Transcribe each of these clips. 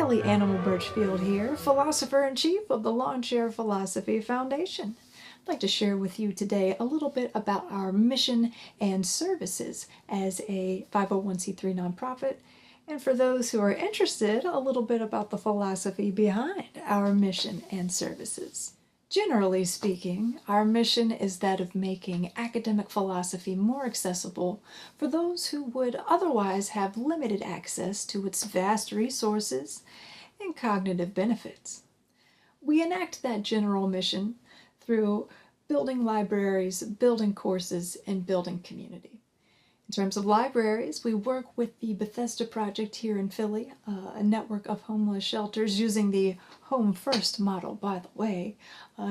Kelly Animal Birchfield here, Philosopher-in-Chief of the Lawn Chair Philosophy Foundation. I'd like to share with you today a little bit about our mission and services as a 501c3 nonprofit, and for those who are interested, a little bit about the philosophy behind our mission and services. Generally speaking, our mission is that of making academic philosophy more accessible for those who would otherwise have limited access to its vast resources and cognitive benefits. We enact that general mission through building libraries, building courses, and building community. In terms of libraries, we work with the Bethesda Project here in Philly, a network of homeless shelters using the Home First model, by the way,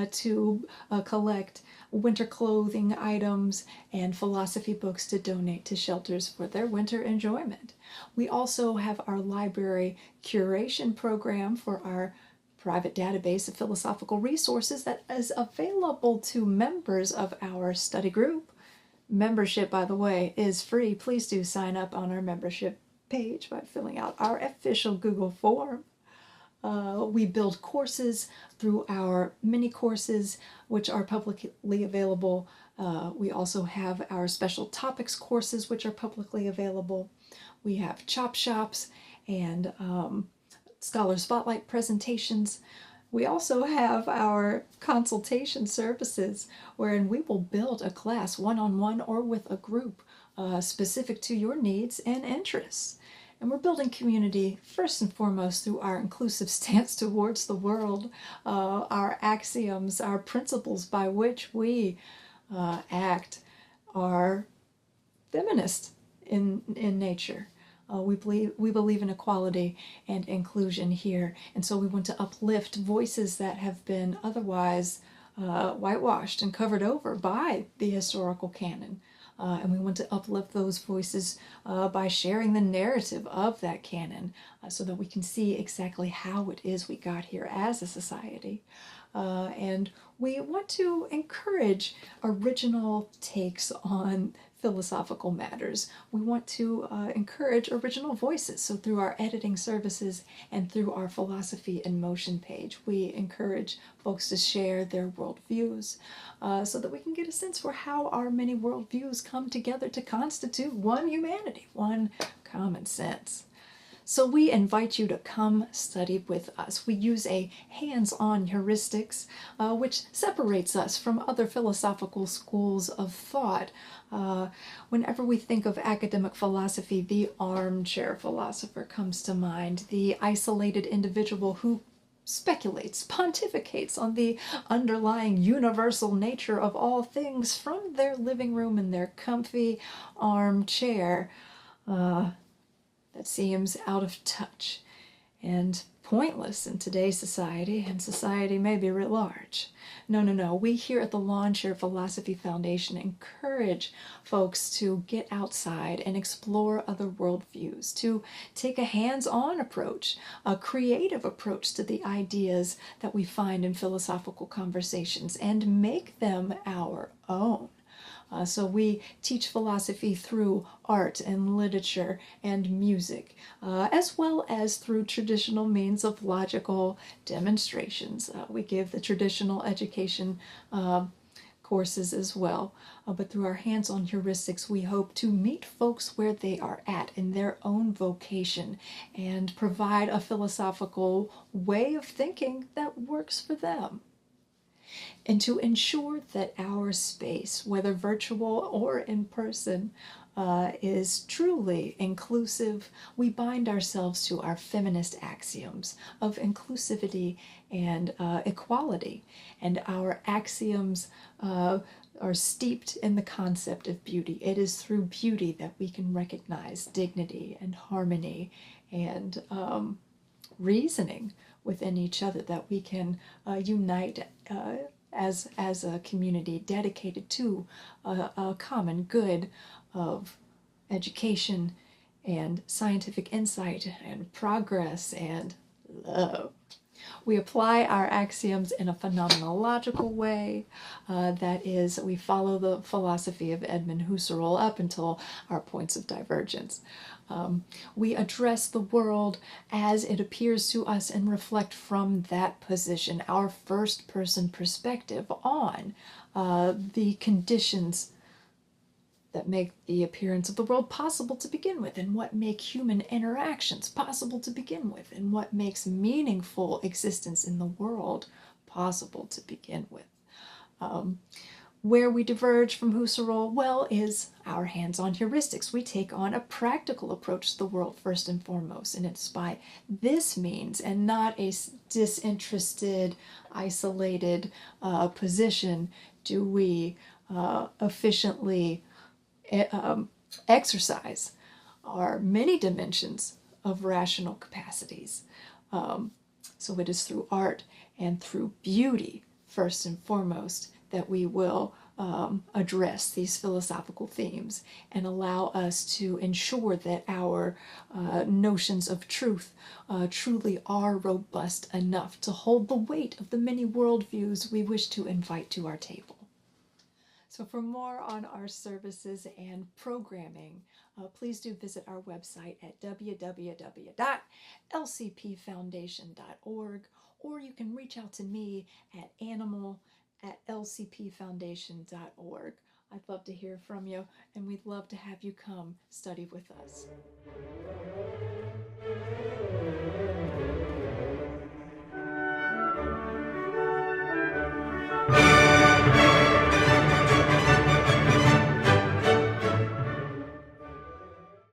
to collect winter clothing items and philosophy books to donate to shelters for their winter enjoyment. We also have our library curation program for our private database of philosophical resources that is available to members of our study group. Membership, by the way, is free. Please do sign up on our membership page by filling out our official Google form. We build courses through our mini courses, which are publicly available. We also have our special topics courses, which are publicly available. We have chop shops and scholar spotlight presentations. We also have our consultation services, wherein we will build a class one-on-one or with a group specific to your needs and interests. And we're building community first and foremost through our inclusive stance towards the world, our axioms, our principles by which we act are feminist in nature. We believe in equality and inclusion here, and so we want to uplift voices that have been otherwise whitewashed and covered over by the historical canon. And we want to uplift those voices by sharing the narrative of that canon so that we can see exactly how it is we got here as a society. And we want to encourage original takes on philosophical matters. We want to encourage original voices. So through our editing services and through our Philosophy in Motion page, we encourage folks to share their worldviews so that we can get a sense for how our many worldviews come together to constitute one humanity, one common sense. So we invite you to come study with us. We use a hands-on heuristics, which separates us from other philosophical schools of thought. Whenever we think of academic philosophy, the armchair philosopher comes to mind, the isolated individual who speculates, pontificates on the underlying universal nature of all things from their living room in their comfy armchair. That seems out of touch and pointless in today's society, and society maybe writ large. No. We here at the Lawn Chair Philosophy Foundation encourage folks to get outside and explore other worldviews, to take a hands-on approach, a creative approach to the ideas that we find in philosophical conversations and make them our own. So we teach philosophy through art and literature and music, as well as through traditional means of logical demonstrations. We give the traditional education courses as well, but through our hands-on heuristics, we hope to meet folks where they are at in their own vocation and provide a philosophical way of thinking that works for them. And to ensure that our space, whether virtual or in person, is truly inclusive, we bind ourselves to our feminist axioms of inclusivity and equality. And our axioms are steeped in the concept of beauty. It is through beauty that we can recognize dignity and harmony and reasoning within each other, that we can unite as a community dedicated to a common good of education and scientific insight and progress and love. We apply our axioms in a phenomenological way. That is, we follow the philosophy of Edmund Husserl up until our points of divergence. We address the world as it appears to us and reflect from that position, our first person perspective on the conditions that make the appearance of the world possible to begin with, and what make human interactions possible to begin with, and what makes meaningful existence in the world possible to begin with. Where we diverge from Husserl, well, is our hands-on heuristics. We take on a practical approach to the world first and foremost, and it's by this means and not a disinterested, isolated position do we efficiently exercise our many dimensions of rational capacities. So it is through art and through beauty, first and foremost, that we will address these philosophical themes and allow us to ensure that our notions of truth truly are robust enough to hold the weight of the many worldviews we wish to invite to our table. So for more on our services and programming, please do visit our website at www.lcpfoundation.org, or you can reach out to me at animal@lcpfoundation.org. I'd love to hear from you, and we'd love to have you come study with us.